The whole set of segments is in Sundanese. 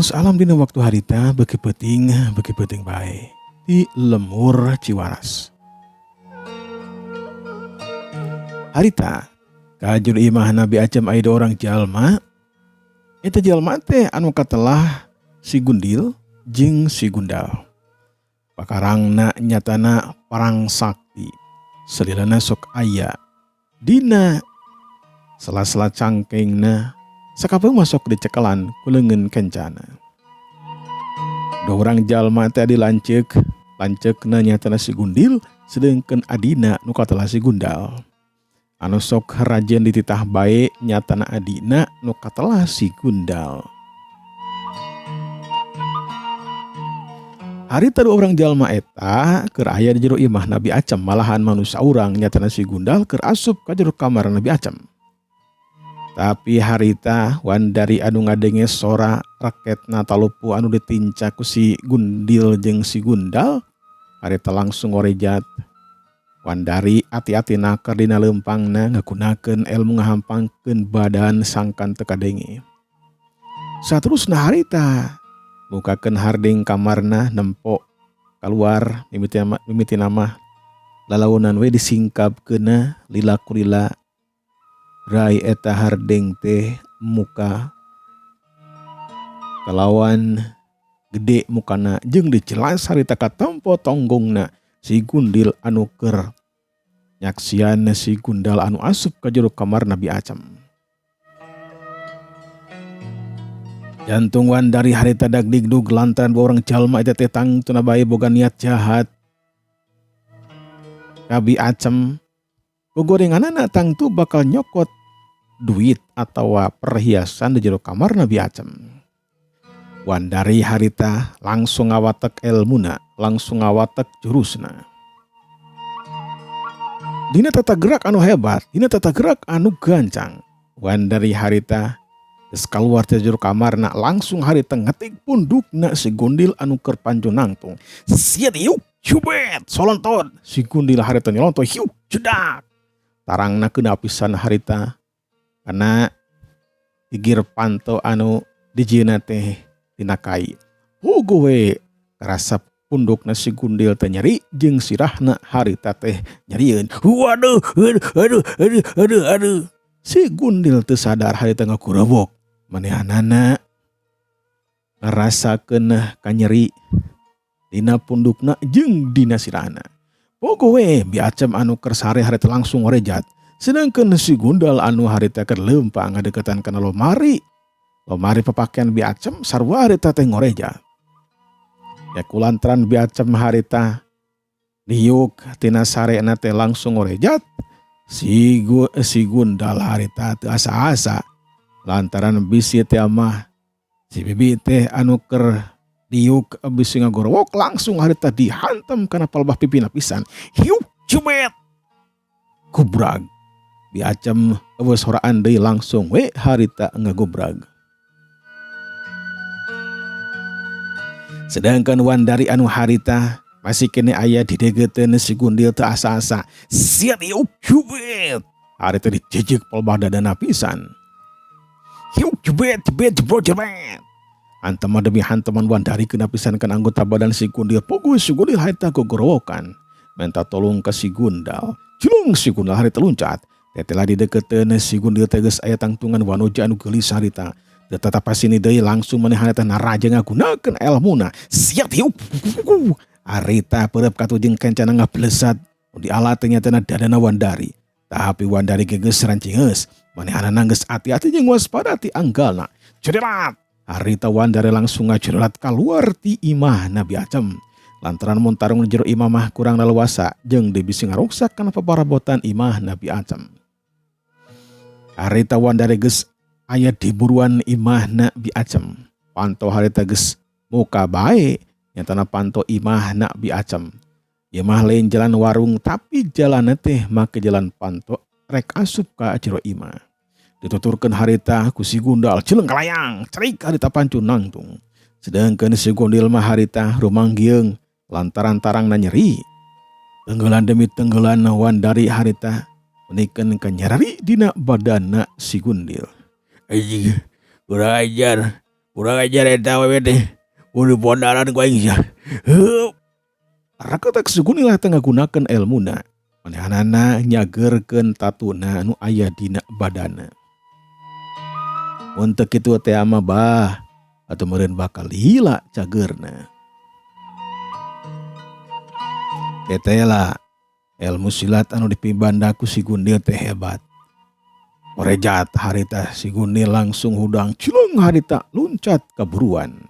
Manus alam dina waktu harita beki penting bae di lemur Ciwaras. Harita kajur imah Nabi Acem aya orang jalma. Eta jalma teh anu katelah si Gundil jeung si Gundal. Pakarangna nyatana parang sakti. Selilana sok aya dina sela-sela cangkengna sakabeu masuk di cekelan kuleungeun kencana. Dua orang jalma teh lanceukna nyatana si Gundil sedengkeun adina nu katelah si Gundal. Anu sok rajen dititah bae nyatana adina nu katelah si Gundal. Harita dua orang jalma eta keur aya di jero imah Nabi Acem, malahan manusia urang nyatana si Gundal keur asup ka jero kamar Nabi Acem. Tapi harita wan dari anu ngadenge sora raketna talupu anu ditinca ku si Gundil jeung si Gundal, harita langsung ngorejat. Wan dari ati-atina keur dina leumpangna ngagunakeun elmu ngahampangkeun badan sangkan teu kadenge. Saterusna harita bukakeun harding kamarna nempo keluar mimiti nama lalaunan we disingkapkeunna lila kulila. Rai eta hardeng teh muka kalawan gede mukana jeung dicelas harita katempo tonggongna si Gundil anu keur nyaksian si Gundal anu asup ka jero kamar Nabi Acem. Jantung wan dari harita dagdigdug lantaran dua orang jalma eta teh tangtuna bae boga niat jahat. Nabi Acem gogorenganana tangtu bakal nyokot duit atau perhiasan di jero kamar Nabi Acem. Wan dari harita langsung ngawatek elmuna, langsung ngawatek jurusna. Dina tata gerak anu hebat, dina tata gerak anu gancang. Wan dari harita geus kaluar ti jero kamarna langsung harita ngetik pundukna si Gundil anu keur panju nangtung. Siat yuk cubet solontot. Si Gundil harita nyolontot yuk cedak. Tarangna keuna pisan harita karena igir panto anu dijieuna teh tina kai. Hugo we karasa pundukna si Gundil teh nyeri jeung sirahna harita teh nyerieun. Waduh, aduh. Si Gundil teu sadar harita ngakurebok. Manehanana ngarasakeun kanyeri dina pundukna jeung dina sirahna. Pogo we Bi Acem anu keur sare harita langsung ngorejat. Sedangkan si Gundal anu harita keur leumpang ngadeukeutan kana lomari. Lomari papakean Bi Acem sarua harita teh ngorejat. Ya kulantaran Bi Acem harita diuk tina sarena teh langsung ngorejat. Si Gundal harita teu asa-asa lantaran bisi teh mah si bibi teh anu keur diuk bisi ngagorowok langsung harita dihantam kana palbah pipina pisan. Hiu cubet. Kubrag. Bi Acem eueus horaan deui langsung we harita ngagobrag. Sedangkan wan dari anu harita masih kene aya di degeteun si Gundil teu asa-asa. Siat hiu cubet. Harita dijejeg palbah dadana pisan. Hiu cubet. Hantaman demi hantaman wan dari kena pisan kan anggota badan si Gundil. Pogo si Gundil harita gogorowokan. Minta tolong ke si Gundal. Julung si Gundal harita luncat. Tetelah di deketeun si Gundil teh geus aya tangtungan wanoja anu geulis harita. Teu tatapasini deui langsung manehna teh naraja ngagunakeun elmuna. Siat hiu. Harita peureup katu jeung kencana ngablesat. Di alat teh nyatana dadana wan dari. Tapi wan dari geus rancingeus. Manehna geus ati-ati jeung waspada ti anggalna. Cedelat. Harita wan dari langsung ngajerelat kaluar ti imah Nabi Acem. Lantaran mun tarung jero imah mah kurang leluasa jeung dibisi ngaruksak kana paparabotan imah Nabi Acem. Harita wan dari geus aya di buruan imah Nabi Acem. Panto harita geus muka bae nyatana panto imah Nabi Acem. Ieu mah lain jalan warung tapi jalanna teh make jalan panto rek asup ka jero imah. Dituturkeun harita ku si Gundal cileung kalayang cerik harita pancu nangtung. Sedangkan si Gundil mah harita rumanggieung lantaran tarangna nyeri. Tenggelan demi tenggelan wan dari harita menikeun kanyarari dina badanna si Gundil. Kurang ajar Kurang ajar eta we teh. Udah pondaran ku aing sia. Heup. Raketek Sugunil teu ngagunakeun elmuna. Manehanana nyageurkeun tatuna anu aya dina badana. Mun teu kitu teh mah bah atuh meureun bakal hila cageurna. Tetela ilmu silat anu dipibanda ku si Gundil teh hebat. Orejat harita si Gundil langsung hudang cileng harita luncat kaburuan.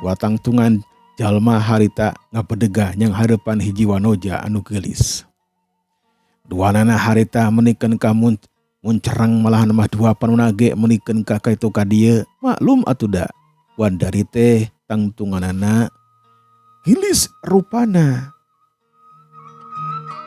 Watang tungan jalma harita ngapedegah nyang hareupan hiji wanoja anu geulis. Duanana harita menikeun ka muncerang malahan mah dua panunage menikeun ka kaitu ka dieu. Maklum atuh da. Wandari teh tangtunganana hilis rupana.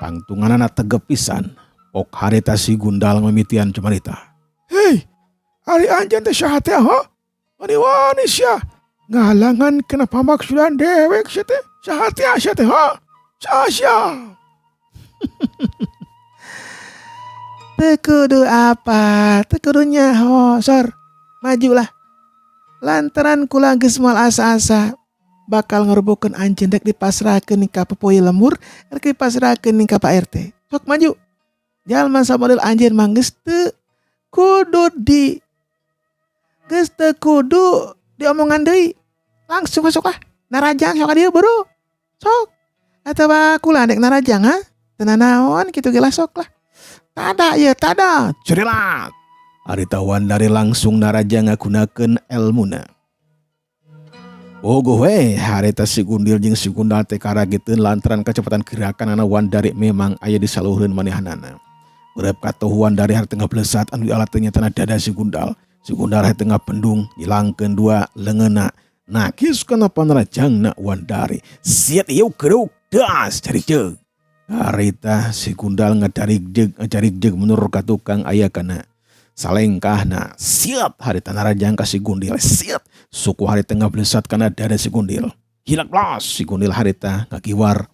Tangtunganana tegep pisan. Pok harita si Gundal memitian cumarita. Hei, hari anjan teh saha teh ha? Wani-wani sia. Ngalangan kena pamaksudan dewek sia teh. Saha teh sia teh ha? Saha sia? Teu kudu apa? Teu kudu nyaho, sor. Majulah. Lantaran kula geus moal asa-asa bakal ngerubukeun anjeun rek dipasrahkeun ka Popoe Lemur, rek dipasrahkeun ka Pak RT. Sok maju. Jalma samodel anjeun mah geus teu kudu diomongan deui. Langsung masuk ah. Narajang sok ka dieu buru. Sok. Atawa kula dek narajang ha? Teu nanaon kitu ge lah sok lah. Tada ya tada. Cerilat. Harita Wandari langsung narajang ngagunakeun elmuna. Bogoh we harita si Gundil jeung si Gundal teh karageteun lantaran kecepatan gerakan anak Wandari memang aya di salureun manehanana. Urep katuh Wandari harita ngablesat anu alat teh nyatana dada si Gundal. Si Gundal harita ngapendung nyilangkeun dua leungeunna. Nakis kana panarajangna Wandari. Siat ieu keruk das cari ceug. Harita si Gundal ngacarik jeug menurut ka tukang aya kana salengkahna. Siat harita narajang ka si Gundil. Siat suku harita ngablesat kana dada si Gundil. Hilak blas si Gundil harita ngakiwar.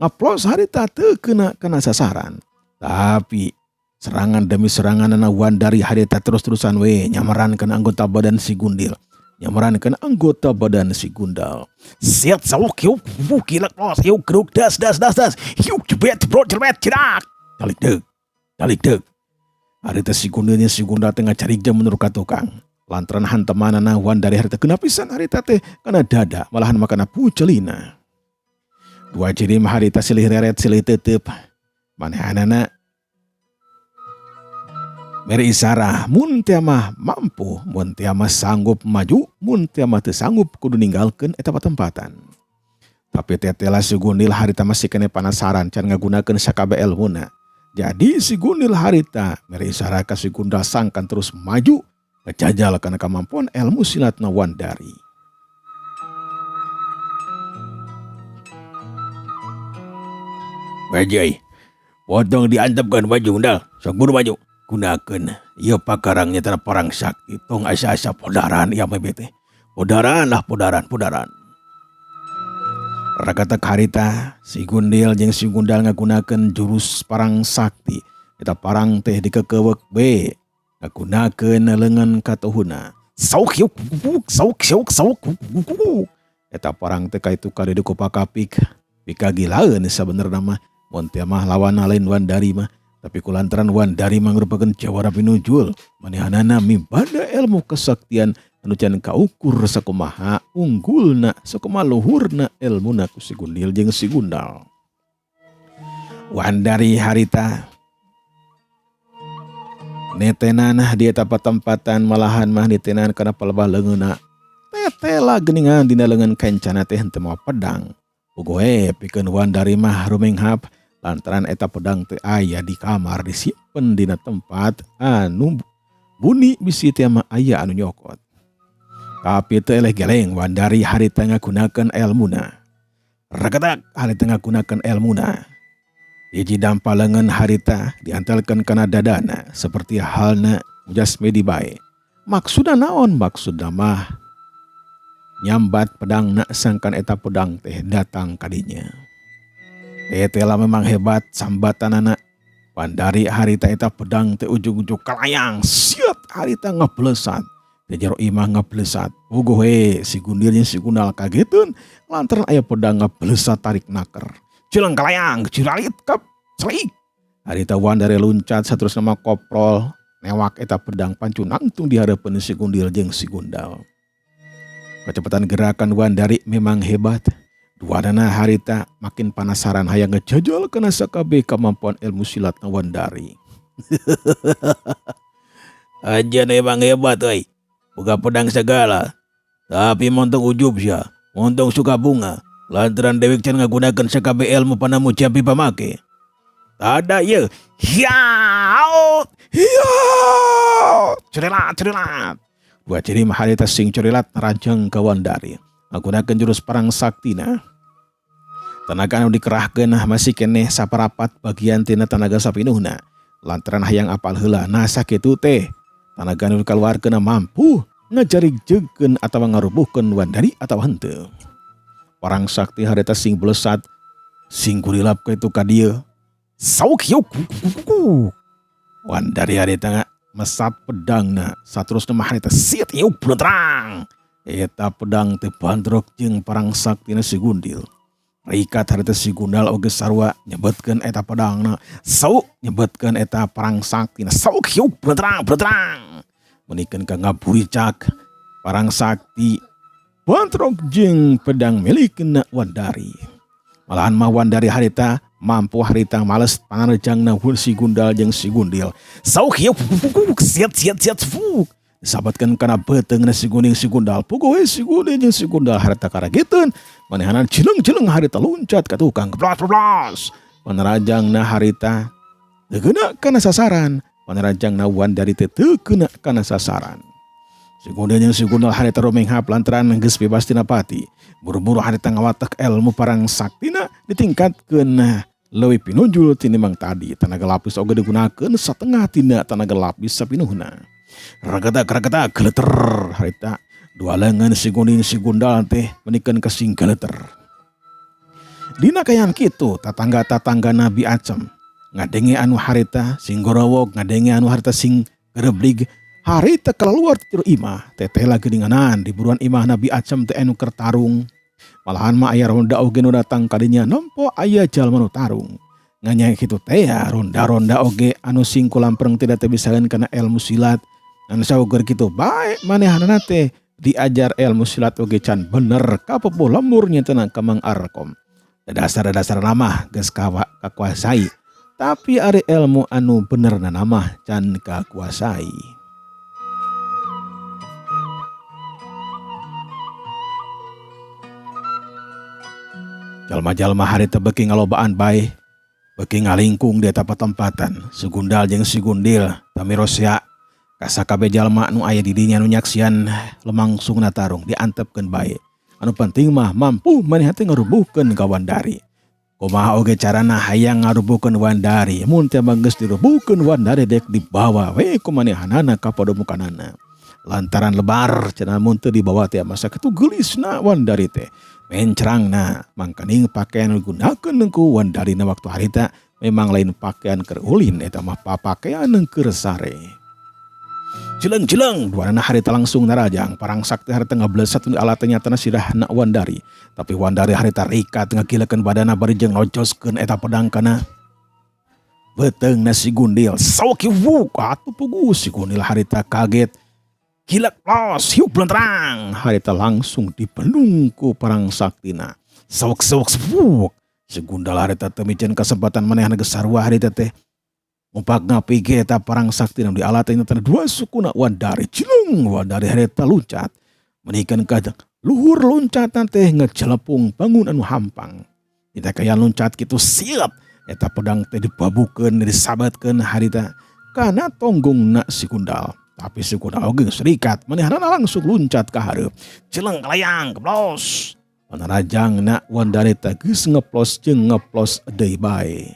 Ngaplos harita teu kena sasaran. Tapi serangan demi serangan anak Wandari harita terus-terusan we nyamerankeun anggota badan si Gundil. Nyamerankeun anggota badan si Gundal. Siat sawuk hiuk hilak blas hiuk keruk das. Hiuk jebet bro jerbet cerak. Dalik deug. Harita si Gundilnya si Gundal tengah cari jam menurut ka tukang. Lantaran hantemanana Wandari harita kena pisan harita teh kana dada malahan makana pucelina. Dua jirim harita silih reret silih teuteup. Manehanana beri isarah mun teu mah mampu, mun teu mah sanggup maju, mun teu mah teu sanggup kudu ninggalkeun eta patempatan. Tapi tetela si Gundil harita masih kene penasaran can ngagunakeun sakabeh elmuna. Jadi si Gundil harita beri isarah ka si Gundal sangkan terus maju ngejajal kana kemampuan ilmu silatna Wandari. Wajai, potong diantepkan baju Gundal, sok buru maju. Gunakeun ieu pakarangnya tara parang sakti tong asa-asa podaran ieu mah bete. Podaran. Rakatak harita si Gundil jeung si Gundal ngagunakeun jurus parang sakti. Eta parang teh dikekeuweuk be. Ngagunakeun leungeun katuhuna. Sauk. Eta parang teh kaitu kadieu ku pakapik. Pikagilaeun sabenerna mah. Mun teh mah lawan lain Wandari mah. Tapi kulantaran Wandari mangrupakeun jawara pinujul, manehanana mibanda ilmu kesaktian anu can kaukur sakumaha unggulna sakumaha luhurna ilmuna ku si Gundil jeung si Gundal. Wandari harita netenan di eta patempatan malahan mah nitenan kana palebah leungeunna. Tetela geuningan dina leungeun kencana teh henteu moal pedang. Ugoe pikeun Wandari mah rumenghap lantaran eta pedang teh aya di kamar disimpen dina tempat anu bunyi bisi teh mah aya anu nyokot. Tapi teu eleh geleng Wandari harita ngagunakeun elmuna. Rakatak harita ngagunakeun elmuna. Hiji dampal leungeun harita diantelkeun kana dadana seperti halna mujasmedi bae. Maksudna naon? Maksudna mah nyambat pedangna sangkan eta pedang teh datang kadinya. Tetela memang hebat sambatanana. Wandari harita eta pedang teh ujug-ujug kalayang. Siat harita ngablesat. Di jero imah ngablesat. Puguh si Gundil jeung si Gundal kagetun lantaran aya pedang ngablesat tarik naker. Cileung kalayang, ciralit kap, celik. Harita Wandari luncat saterus nama koprol newak eta pedang pancu nangtung di hareupeun si Gundil jeung si Gundal. Kecepatan gerakan Wandari memang hebat. Duadana harita makin penasaran hayang ngejajal kana sakabeh kemampuan ilmu silat Wandari. Aja emang hebat euy. Boga pedang segala. Tapi montong ujub sia, montong suka bunga. Lantaran dewek can ngagunakeun sakabeh ilmu panamu jampi pamake. Tada ieu. Hiaut. Hiaut. Cerelat. Dua ciri harita sing cerelat narajang ka Wandari. Ngagunakeun jurus perang saktina. Tenaga anu dikerahkeun masih keneh saparapat bagian tina tenaga sapinuhna. Lantaran hayang apal heula nah sakitu teh tenaga anu dikaluarkeun mampu ngajarigjeugkeun atawa ngarubuhkeun Wandari atawa henteu. Perang sakti harita sing blesat sing gurilap ka itu ka dieu. Sauk hiuk. Wandari harita mesat pedangna saterusna mah harita siet hiuk bletrang. Eta pedang teh bandrok jeung perang saktina si Gundil. Rikat harita si Gundal oge sarua nyebutkeun eta pedangna. Sauk nyebutkeun eta perang saktina. Sauk hiuk bletrang. Menikeun ka ngaburicak perang sakti bandrok jeung pedang milikna Wandari. Malahan mah Wandari harita mampu harita males panarejangna si Gundal jeung si Gundil. Sauk hiuk siet fuk. Sabatkan kana beteungna si Gundil si Gundal. Puguh si Gundil jeung si Gundal harita karageteun. Manehanan cileng harita luncat ka tukang keblas. Panerajangna harita teu keuna kana sasaran. Panerajangna Wandari teu keuna kana sasaran. Si Gundil jeung si Gundal harita rumenghap lantaran geus bebas tina pati. Buru-buru harita ngawatek ilmu perang saktina ditingkatkeun leuwih pinunjul tinimbang tadi. Tenaga lapis oge digunakeun satengah tina tenaga lapis sapinuhna. Ragata geleter harita dua lengan si Gundil si Gundal teh menikeun ka sing geleter. Dina kayan kitu tatangga Nabi Acem ngadenge anu harita sing gorowok ngadenge anu harita sing gereblig harita keluar ti imah teteh lagi dinganan di buruan imah Nabi Acem teh anu keur tarung. Malahan mah aya ronda oge nu datang kadinya nempo aya jalma nu tarung. Nganya kitu teh ya ronda-ronda oge anu sing kulampreng tidak teu bisaeun kana ilmu silat. Anu sauger kitu bae manehanana teh diajar ilmu silat oge can bener kapupuh lembur nyeuteunan ka Mang Arkom. Dasar-dasar nama geus kakuasai, tapi ari ilmu anu benerna nama can kakuasai. Jalma-jalma harita beuki ngalobaan bae, beuki ngalingkung di eta patempatan. Si Gundal jeung si Gundil tamirosya ka sakabeh jalma anu aya di dinya anu nyaksian lemangsungna tarung diantepkeun bae. Anu penting mah mampu maneh teh ngarubuhkeun ka Wandari. Kumaha oge carana hayang ngarubuhkeun Wandari. Mun teh geus dirubuhkeun Wandari dek dibawa we ku manehanana ka padomukanana. Lantaran lebar cenah mun teu dibawa teh masa kitu geulisna Wandari teh. Mencrangna mangkaning pakaian digunakeun ku Wandari na waktu harita memang lain pakaian keur ulin eta mah pakaian keur sare. Cileng duana harita langsung narajang perang sakti harita ngablesat nu alatnya tanah sirahna Wandari. Tapi Wandari harita rikat ngakilekeun badana bari jeung nojoskeun eta pedang kana beteungna si Gundil. Sauk wuk atuh puguh si Gundil harita kaget. Kilak los hiuk belentrang harita langsung dipendung ku perang saktina. Sauk fuk. Si Gundal harita teu miceun kesempatan manehna geus sarua harita teh umpak ngapige eta perang saktina di alatna tanah dua sukuna Wandari. Cileng Wandari harita luncat menikeun ka luhur loncatan teh ngecelepung bangun anu hampang. Kita kaya loncat kitu siap eta pedang teh dibabukeun disabatkeun harita kana tonggongna si Gundal. Tapi si Gundal oge serikat manehanana langsung luncat ka hareup. Cileng kalayang keplos. Panarajangna Wandari teh geus ngeplos jeung ngeplos deui bae.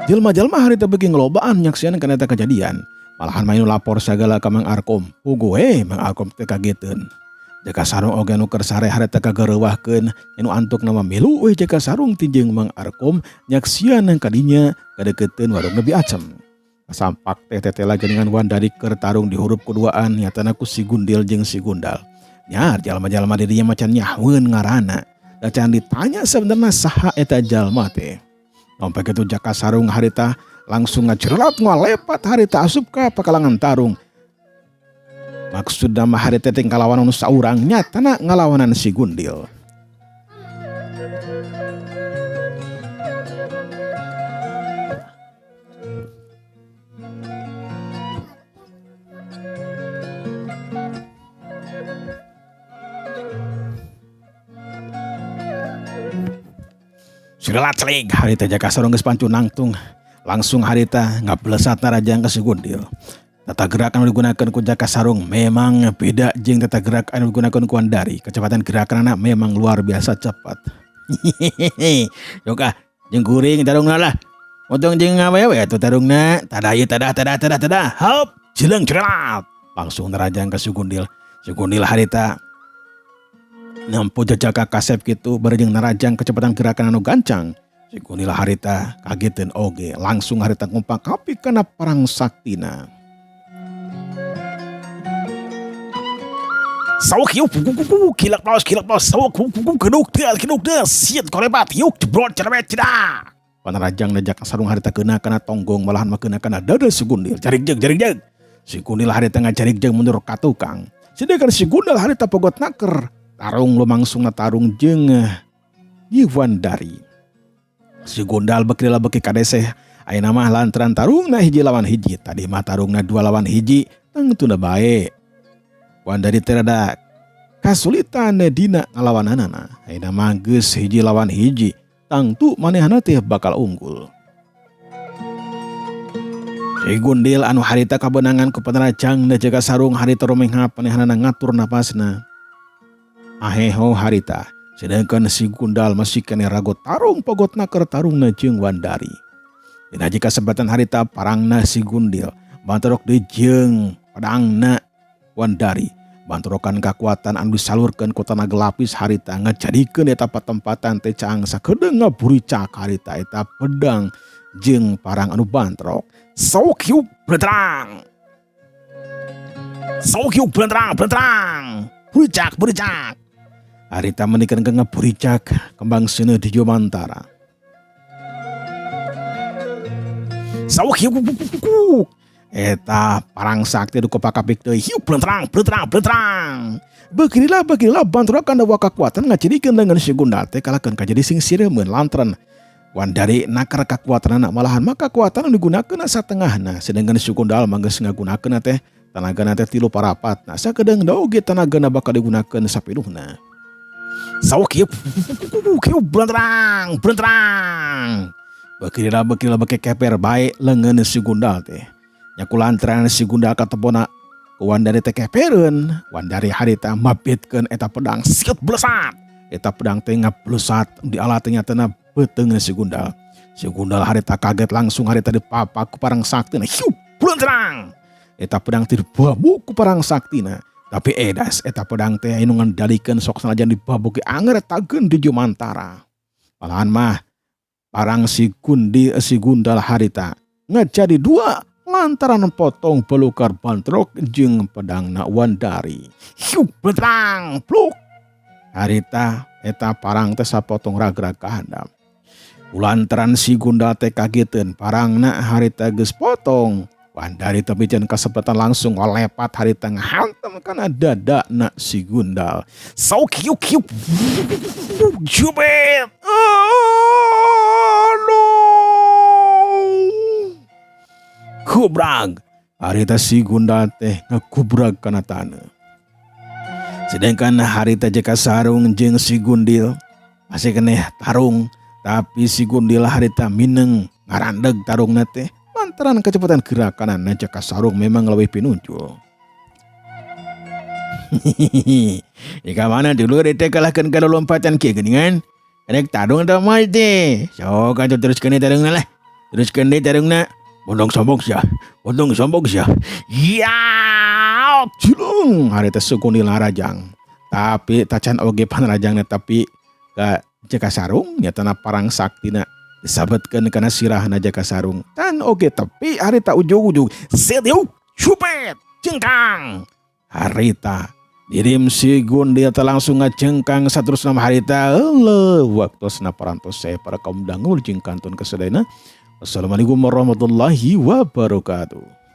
Jelma-jelma harita beuki ngelobaan nyaksian kana eta kejadian. Malahan main lapor sagala ka Mang Arkom. Puguh Mang Arkom teh kageteun. Jaka sarung oge anu keur sare harita kagareuwahkeun anu antuk nama milu we jaka sarung tinjeng Mang Arkom nyaksian nang kadinya kadeukeuteun warung Nabi Acem. Sampak teh tetela geuningan Wandari keur tarung di huruf keduaan nyatana ku si Gundil jeung si Gundal. Nya jalma-jalma di dinya macan nyaheun ngaranna. Da can ditanya sebenarnya saha eta jalma teh. Sampai kitu jaka sarung harita langsung ngajerelat ngalepat harita asup ka pakalangan tarung. Maksudna mah harita teh ngalawanan saurang nyatana ngalawanan si Gundil. Sirelat celing harita jaka sarung geus pancu nangtung. Langsung harita ngablesat narajang ka si Gundil. Tata gerak anu digunakeun ku jaka sarung memang beda jeung tata gerak anu digunakeun ku Wandari. Kecepatan gerakanna memang luar biasa cepat. Yoga jeung kuring tarungna lah. Potong jeung awewe atuh tarungna. Tada ieu tada. Hop, jeleng cerelat. Langsung narajang ka si Gundil. Si Gundil harita nampu jajaka kasep kitu bareng narajang kecepatan gerakan anu gancang. Si Gundil harita kageteun oge, langsung harita ngumpak kapi kana parang saktina. Sawuk yuk kilak paus sawuk keduk teu siet korebat yuk jebrot cerewet ceda. Panarajang jaka sarung harita keuna kana tonggong malahan mah keuna kana dada si Gundil jarig jeg. Si Gundil harita ngajarig jeg mundur ka tukang. Sedangkan si Gundil harita pogot naker. Tarung lumangsung tarung jeung Wandari. Si Gundal bekila beki kadeseh ayeuna mah lantaran tarungna hiji lawan hiji. Tadi mah tarungna 2 lawan hiji tangtuna bae. Wandari teh rada kasulitan dina ngalawananana. Ayeuna mah geus hiji lawan hiji tangtu manehna teh bakal unggul. Si Gundil anu harita kabenangan ku panarajang da jaga sarung harita romengha panehna ngatur napasna. Aheho harita, sedangkan si Gundal masih kene rago tarung pogotna keur tarungna jeung Wandari. Dina jika kesempatan harita parangna si Gundil bantorok deui jeung pedangna Wandari. Bantorokan kakuatan anu disalurkeun ku tenaga lapis harita ngajadikeun eta patempatan teh caang sakedeung ngaburicak harita eta pedang jeung parang anu bantrok. Saukyuk belerang. Buricak. Harita menikeun ngaburicak kembang seuneu di Jomantara. Saukyuk eta parang sakti du kopakapik teh hiu belerang. Beukirilah bantorokan dawa kakuatan ngajadikeun dengan si Gundal teh kalakeun kajadi sing sireumeun lantaran Wandari nakar kakuatanna malahan maka kekuatan digunakeun satengahna sedangkan si Gundal mah geus ngagunakeun teh tanagana teh 3 parapatna sakedeung da oge tanagana bakal digunakeun sapinuhna. Saukyuk belerang. Beukirilah beki keper bae leungeun si Gundal teh. Nya kulantaran si Gundal katepona ku Wandari teh kepereun, Wandari harita mabitkeun eta pedang siut blesat. Eta pedang teh ngablesat di alat nyatana beuteung si Gundal. Si Gundal harita kaget langsung harita dipapak ku parang saktina. Hiu belerang. Eta pedang teh dibabu ku parang saktina. Tapi edas eta pedang teh anu ngandalikeun sok sanajan dibabu ge anger tageun di Jomantara. Malahan mah parang si Gundal harita ngajadi 2 lantaran potong pelukar bantrok jeung pedangna Wandari. Hiu belerang pluk. Harita eta parang teh sapotong ragrag ka handap. Kulantaran si Gundal teh kageteun parangna harita geus potong. Wandari tapi jangan kesempatan langsung ngalepat harita ngahantem kana dadana si Gundal. Saukyuk jubet. Kubrag. Harita si Gundal teh ngakubrag kana taneuh. Sedangkan harita jaka sarung jeung si Gundil masih keneh tarung tapi si Gundil harita mineng ngarandeg tarungna teh lantaran kecepatan gerakanna jaka sarung memang lebih pinunjul. Ika mana dulu rete kalahkan kalau lompatan kieu geuningan. Rek tarung teh mah teh. Sok atuh teruskeun tarungna lah. Teruskeun deui tarungna. Bondong sombong sia. Ya, cilung harita si Gundil narajang. Tapi tacan oge panrajangna tapi ka Jaka Sarung nyatana parang saktina disabetkeun kana sirahna Jaka Sarung. Tan oge tapi harita ujug-ujug setiuk cupet cengkang. Harita dirim si Gundil teh langsung ngacengkang saterusna harita waktosna parantos saya para kaum dangu jeung kantun kesedayana. Wassalamualaikum warahmatullahi wabarakatuh.